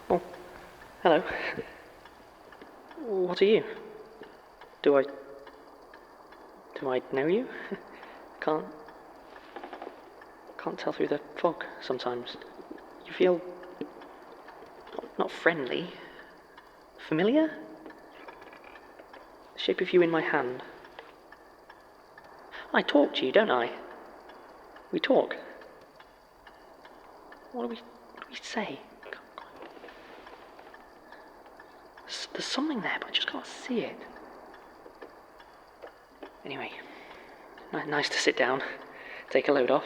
Oh, hello. What are you? Do I know you? Can't tell through the fog sometimes. You feel not friendly, familiar? The shape of you in my hand. I talk to you, don't I? We talk. What do we say? There's something there, but I just can't see it. Anyway, nice to sit down, take a load off.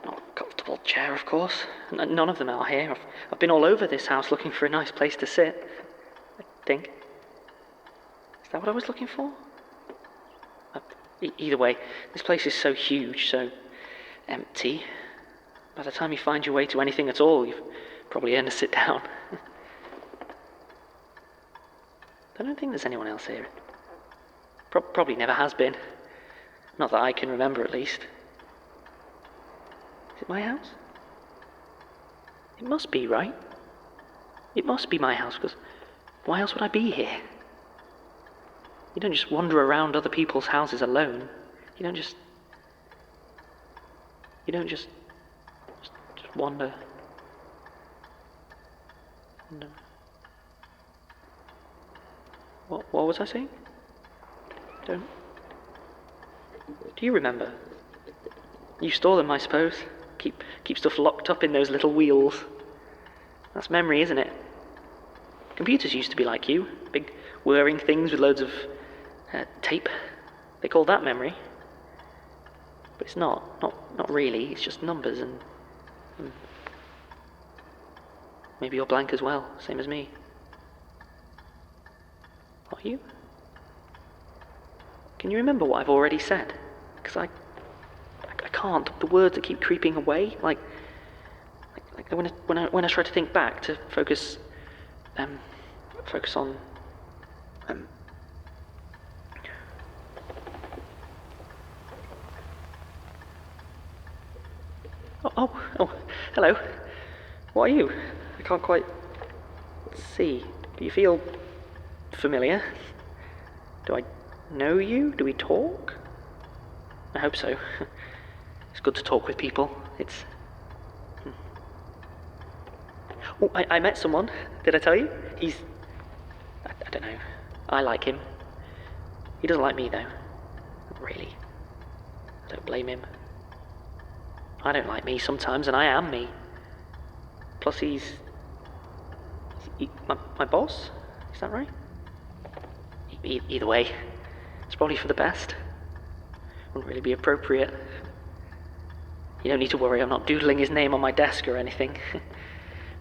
Not a comfortable chair, of course. None of them are here. I've been all over this house looking for a nice place to sit. I think. Is that what I was looking for? Either way, this place is so huge, so empty. By the time you find your way to anything at all, you've probably earned a sit down. I don't think there's anyone else here. Probably never has been. Not that I can remember, at least. Is it my house? It must be, right? It must be my house, because why else would I be here? You don't just wander around other people's houses alone. You don't just wander. What was I saying? Do you remember? You store them, I suppose. Keep stuff locked up in those little wheels. That's memory, isn't it? Computers used to be like you. Big whirring things with loads of tape. They call that memory. But it's not really. It's just numbers and maybe you're blank as well, same as me. Are you? Can you remember what I've already said? Because I can't. The words that keep creeping away, like when I try to think back to focus on. Oh, hello. What are you? I can't quite see. Do you feel familiar? Do I know you? Do we talk? I hope so. It's good to talk with people. It's... Oh, I met someone. Did I tell you? He's... I don't know. I like him. He doesn't like me, though. Not really. I don't blame him. I don't like me sometimes, and I am me. Plus he's my boss? Is that right? Either way, it's probably for the best. Wouldn't really be appropriate. You don't need to worry, I'm not doodling his name on my desk or anything.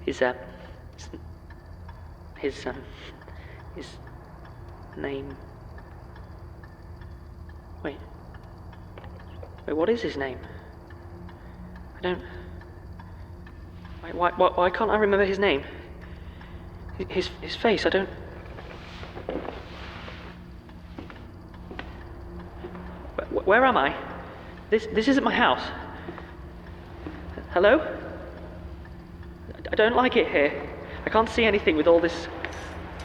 His name... Wait, what is his name? I don't... Why can't I remember his name? His face, I don't... Where am I? This isn't my house. Hello? I don't like it here. I can't see anything with all this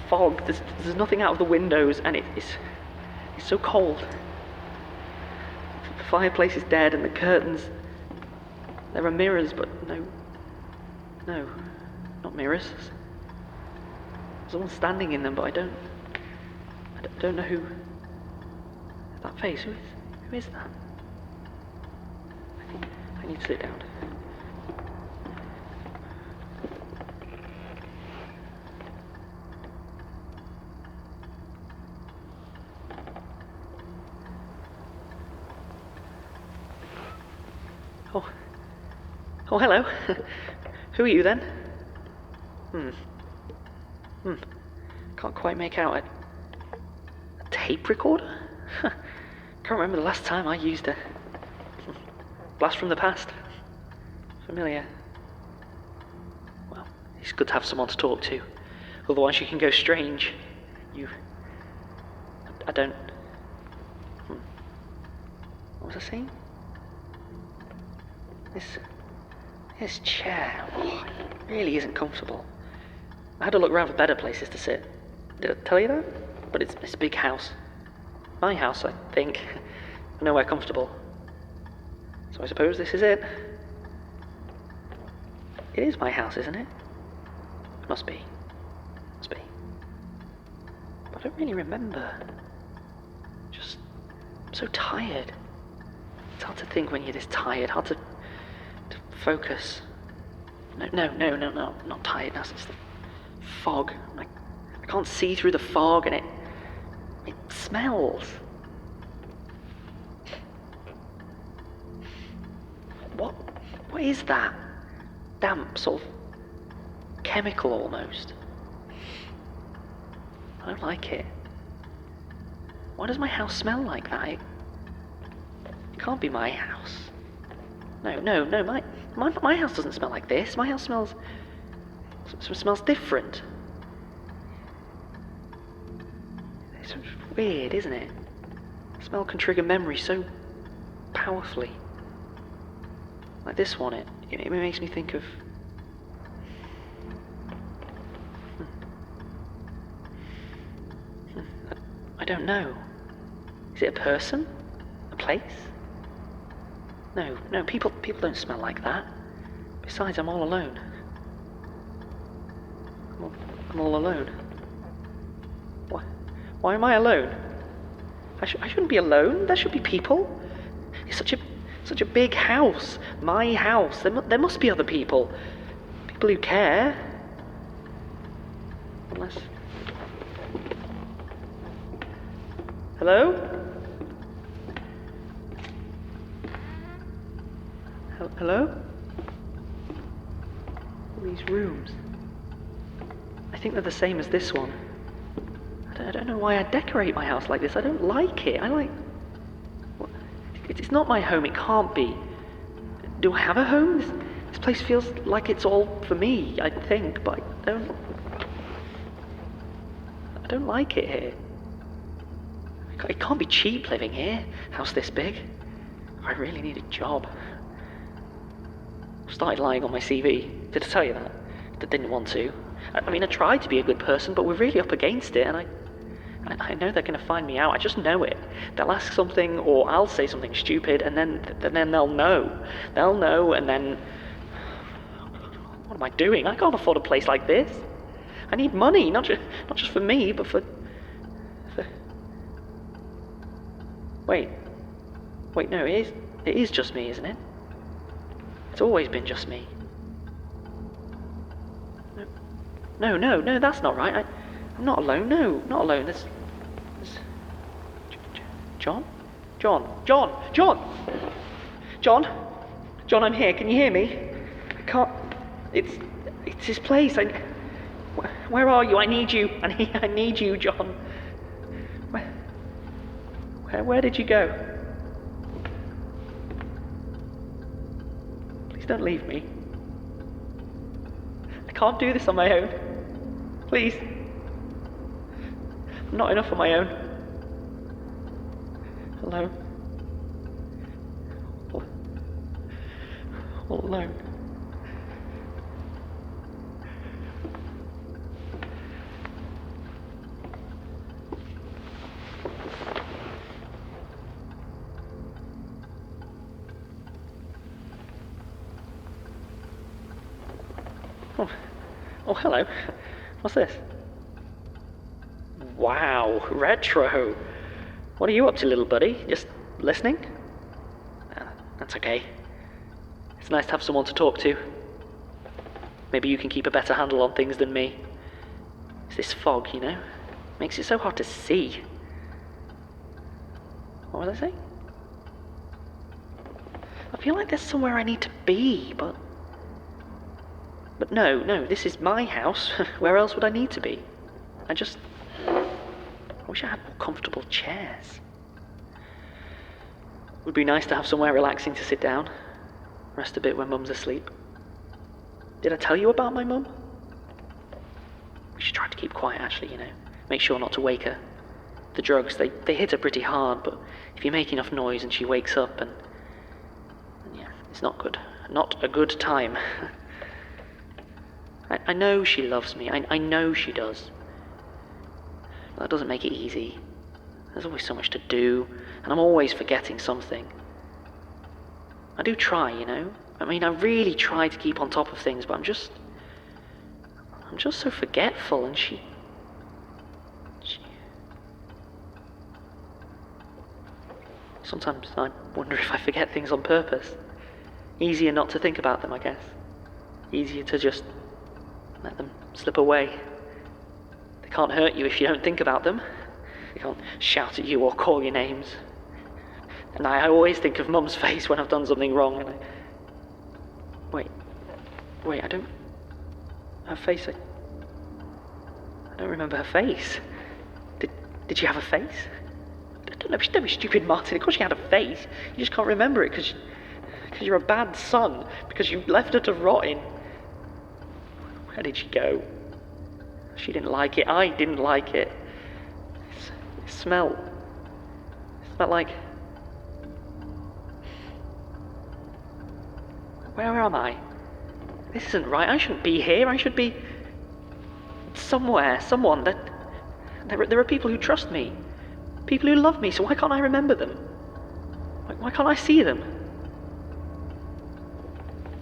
fog. There's nothing out of the windows, and it's so cold. The fireplace is dead, and the curtains... There are mirrors, but no, not mirrors. There's someone standing in them, but I don't know who... That face, who is that? I need to sit down. Oh, hello. Who are you then? Can't quite make out a tape recorder? Can't remember the last time I used a blast from the past. Familiar. Well, it's good to have someone to talk to. Otherwise you can go strange. I don't... What was I saying? This chair really isn't comfortable. I had to look around for better places to sit. Did I tell you that? But it's a big house. My house, I think. Nowhere comfortable. So I suppose this is it. It is my house, isn't it? Must be. But I don't really remember. I'm so tired. It's hard to think when you're this tired. Hard to focus. No, not tiredness. It's the fog. I can't see through the fog, and it smells. What is that? Damp, sort of chemical almost. I don't like it. Why does my house smell like that? It can't be my house. No, my house doesn't smell like this. My house smells different. It's weird, isn't it? Smell can trigger memory so powerfully. Like this one, it makes me think of... I don't know. Is it a person? A place? No, people don't smell like that. Besides, I'm all alone. I'm all alone. Why am I alone? I shouldn't be alone. There should be people. It's such a big house. My house. There must be other people. People who care. Unless... Hello? Hello? All these rooms. I think they're the same as this one. I don't know why I decorate my house like this. I don't like it. It's not my home. It can't be. Do I have a home? This place feels like it's all for me, I think, but I don't like it here. It can't be cheap living here. House this big. I really need a job. I started lying on my CV. Did I tell you that? I didn't want to. I tried to be a good person, but we're really up against it, and I know they're going to find me out. I just know it. They'll ask something, or I'll say something stupid, and then they'll know. They'll know, and then... What am I doing? I can't afford a place like this. I need money, not just for me, but for... Wait, no, it is just me, isn't it? It's always been just me. No, that's not right. I'm not alone. No, not alone. There's John, I'm here. Can you hear me? I can't. It's his place. Where are you? I need you. I need you, John. Where did you go? Please don't leave me. I can't do this on my own. Please. I'm not enough on my own. Alone. All alone. Oh, hello. What's this? Wow, retro. What are you up to, little buddy? Just listening? That's okay. It's nice to have someone to talk to. Maybe you can keep a better handle on things than me. It's this fog, Makes it so hard to see. What was I saying? I feel like there's somewhere I need to be, but no, this is my house. Where else would I need to be? I wish I had more comfortable chairs. It would be nice to have somewhere relaxing to sit down. Rest a bit when Mum's asleep. Did I tell you about my mum? We should try to keep quiet, actually, Make sure not to wake her. The drugs, they hit her pretty hard, but if you make enough noise and she wakes up and yeah, it's not good. not a good time. I know she loves me. I know she does. But that doesn't make it easy. There's always so much to do, and I'm always forgetting something. I do try, you know? I mean, I really try to keep on top of things, but I'm just so forgetful, and she... Sometimes I wonder if I forget things on purpose. Easier not to think about them, I guess. Easier to just let them slip away. They can't hurt you if you don't think about them. They can't shout at you or call your names. And I always think of Mum's face when I've done something wrong, and Wait, I don't... Her face, I don't remember her face. Did she have a face? Don't be stupid, Martin. Of course she had a face. You just can't remember it because you're a bad son, because you left her to rot in... Where did she go? She didn't like it. I didn't like it. It smelled like... Where am I? This isn't right. I shouldn't be here. I should be... somewhere. Someone that... There are people who trust me. People who love me, so why can't I remember them? Why can't I see them?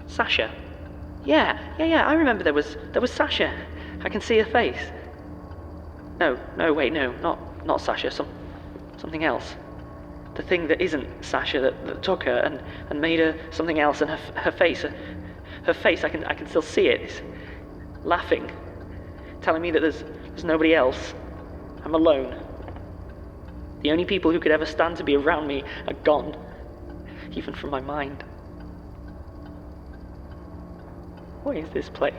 Sasha. Yeah, I remember there was Sasha. I can see her face. No, wait, no, not Sasha, something else. The thing that isn't Sasha that took her and made her something else, and her face, I can still see it. It's laughing, telling me that there's nobody else. I'm alone. The only people who could ever stand to be around me are gone, even from my mind. What is this place?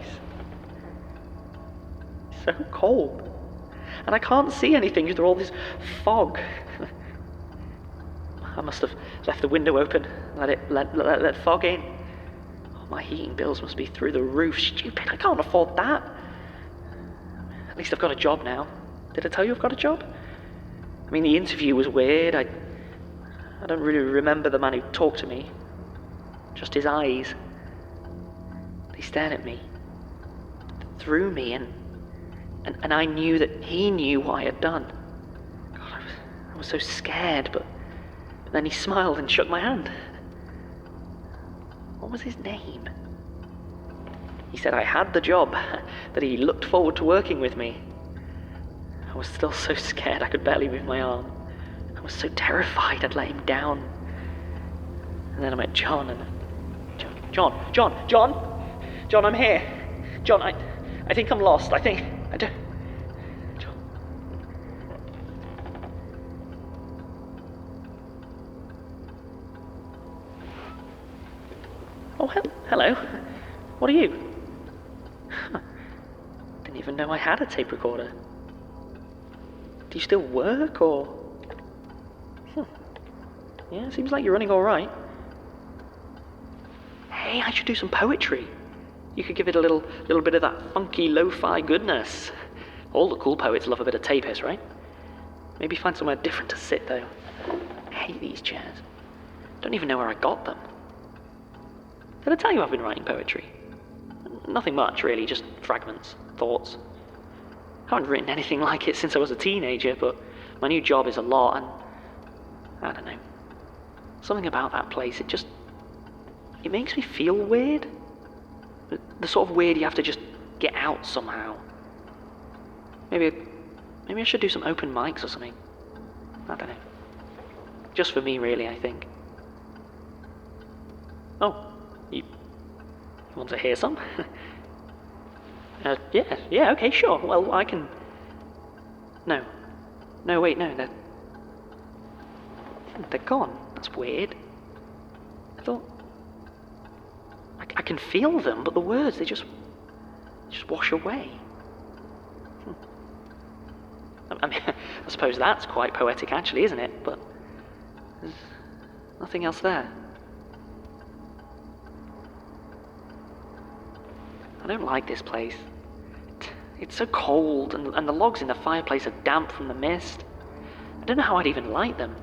It's so cold, and I can't see anything through all this fog. I must have left the window open, let fog in. Oh, my heating bills must be through the roof. Stupid, I can't afford that. At least I've got a job now. Did I tell you I've got a job? I mean, the interview was weird. I don't really remember the man who talked to me. Just his eyes. They stared at me. Through me, and I knew that he knew what I had done. God, I was so scared, but then he smiled and shook my hand. What was his name? He said I had the job, that he looked forward to working with me. I was still so scared I could barely move my arm. I was so terrified I'd let him down. And then I met John, and... John, I'm here. John, I think I'm lost. I don't... John. Oh, hello. What are you? Didn't even know I had a tape recorder. Do you still work, or... Yeah, seems like you're running all right. Hey, I should do some poetry. You could give it a little bit of that funky lo-fi goodness. All the cool poets love a bit of tape hiss, right? Maybe find somewhere different to sit, though. I hate these chairs. Don't even know where I got them. Did I tell you I've been writing poetry? Nothing much, really, just fragments, thoughts. I haven't written anything like it since I was a teenager, but my new job is a lot, and... I don't know. Something about that place, it makes me feel weird. The sort of weird you have to just get out somehow. Maybe I should do some open mics or something. I don't know. Just for me, really, I think. Oh, you want to hear some? Yeah, okay, sure. Well, I can... No, wait, no, they're gone. That's weird. I thought... I can feel them, but the words, they just wash away. I mean, I suppose that's quite poetic, actually, isn't it? But there's nothing else there. I don't like this place. It's so cold, and the logs in the fireplace are damp from the mist. I don't know how I'd even light them.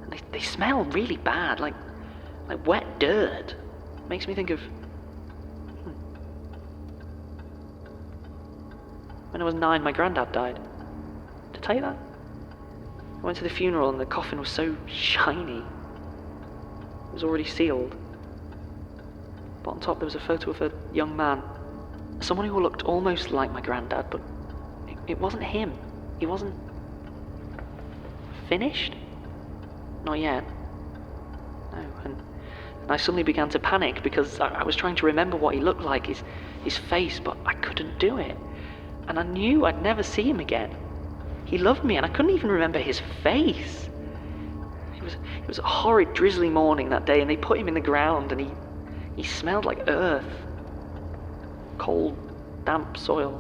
And they smell really bad, like wet dirt. makes me think of... When I was 9, my granddad died. Did I tell you that? I went to the funeral and the coffin was so shiny. It was already sealed. But on top there was a photo of a young man. Someone who looked almost like my granddad, but it wasn't him. He wasn't... finished? Not yet. No, and I suddenly began to panic because I was trying to remember what he looked like, his face, but I couldn't do it. And I knew I'd never see him again. He loved me and I couldn't even remember his face. It was a horrid, drizzly morning that day, and they put him in the ground, and he smelled like earth. Cold, damp soil.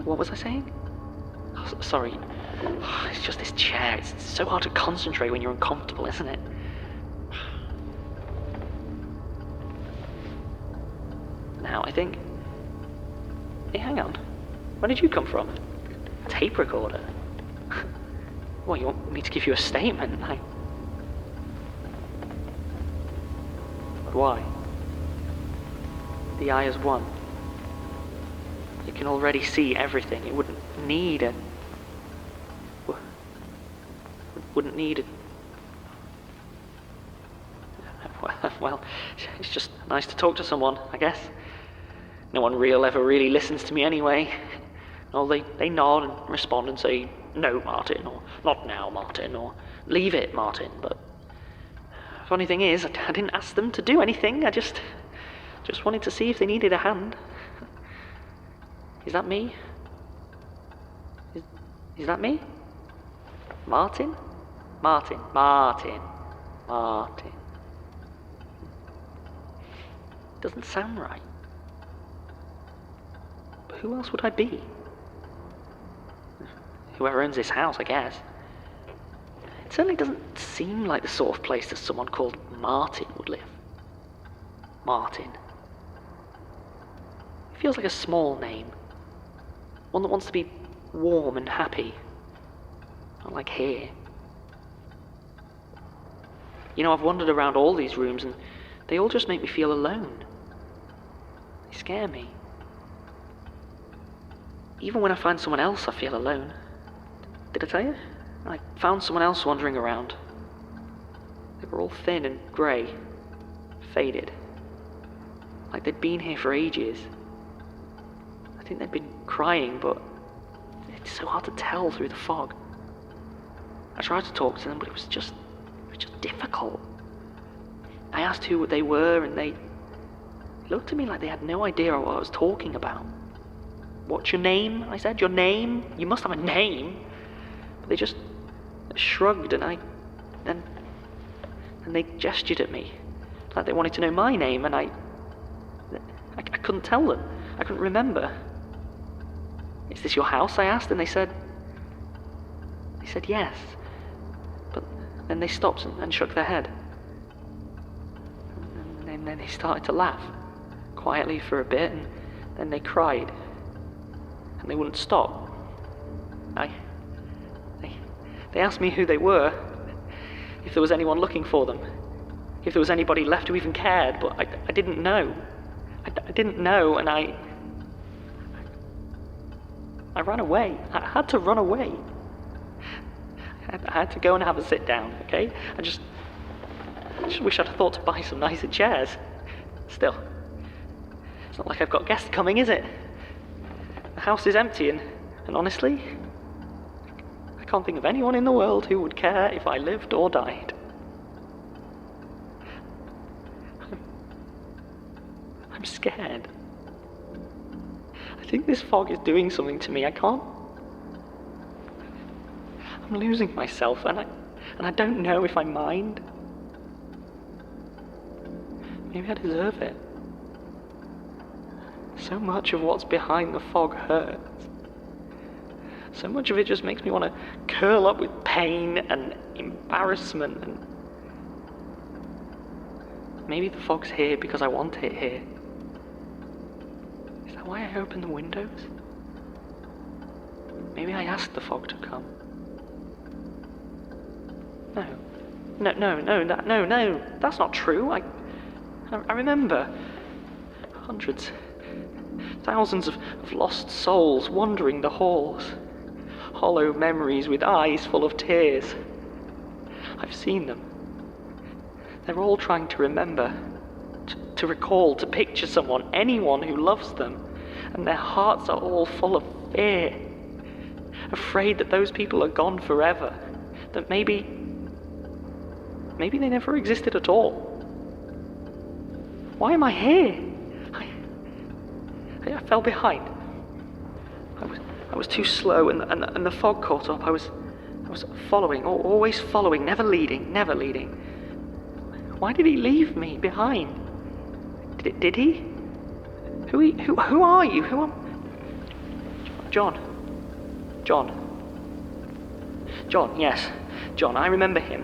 What was I saying? Oh, sorry. It's just this chair. It's so hard to concentrate when you're uncomfortable, isn't it? Now, I think... Hey, hang on. Where did you come from? Tape recorder? What, you want me to give you a statement? But why? The eye is one. It can already see everything. It wouldn't need a... Wouldn't need a... Well, it's just nice to talk to someone, I guess. No one real ever really listens to me anyway. Oh, they nod and respond and say, "No, Martin," or "Not now, Martin," or "Leave it, Martin." But funny thing is, I didn't ask them to do anything. I just wanted to see if they needed a hand. Is that me? Is that me? Martin? Martin. Doesn't sound right. But who else would I be? Whoever owns this house, I guess. It certainly doesn't seem like the sort of place that someone called Martin would live. Martin. It feels like a small name. One that wants to be warm and happy. Not like here. You know, I've wandered around all these rooms and they all just make me feel alone. They scare me. Even when I find someone else, I feel alone. Did I tell you? I found someone else wandering around. They were all thin and grey, faded. Like they'd been here for ages. I think they'd been crying, but it's so hard to tell through the fog. I tried to talk to them, but it was just difficult. I asked who they were, and they looked at me like they had no idea what I was talking about. "What's your name?" I said. "Your name? You must have a name." But they just shrugged, and then they gestured at me, like they wanted to know my name, and I couldn't tell them. I couldn't remember. "Is this your house?" I asked, and they said yes. But then they stopped and shook their head. And then they started to laugh, quietly for a bit, and then they cried. And they wouldn't stop. They asked me who they were, if there was anyone looking for them, if there was anybody left who even cared, but I didn't know. I didn't know, and I ran away. I had to run away. I had to go and have a sit down, okay? I just wish I'd thought to buy some nicer chairs. Still, it's not like I've got guests coming, is it? The house is empty, and honestly, I can't think of anyone in the world who would care if I lived or died. I'm scared. I think this fog is doing something to me. I'm losing myself, and I don't know if I mind. Maybe I deserve it. So much of what's behind the fog hurts. So much of it just makes me want to curl up with pain and embarrassment, and maybe the fog's here because I want it here. Is that why I open the windows? Maybe I asked the fog to come. No. No, that's not true. I remember. Hundreds, thousands of lost souls wandering the halls. Hollow memories with eyes full of tears. I've seen them. They're all trying to remember, to recall, to picture someone, anyone who loves them. And their hearts are all full of fear. Afraid that those people are gone forever. That maybe they never existed at all. Why am I here? I fell behind. I was too slow, and the fog caught up. I was following, always following, never leading. Why did he leave me behind? Did he? Who are you? Who am? John, yes, John. I remember him.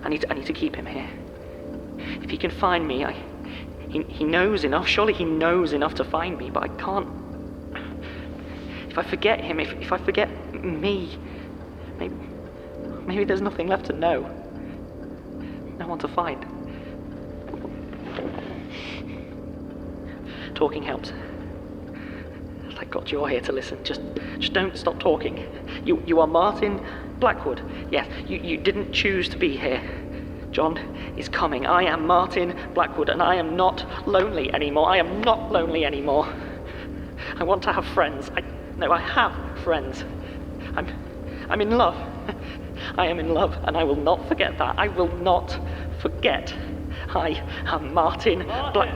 I need to keep him here. If he can find me, he knows enough. Surely he knows enough to find me, but I can't. If I forget him, if I forget me, maybe there's nothing left to know. No one to find. Talking helps. Thank God you're here to listen. Just don't stop talking. You are Martin Blackwood. Yes, you didn't choose to be here. John is coming. I am Martin Blackwood, and I am not lonely anymore. I am not lonely anymore. I want to have friends. I have friends. I'm in love. I am in love, and I will not forget that. I will not forget. I am Martin Black.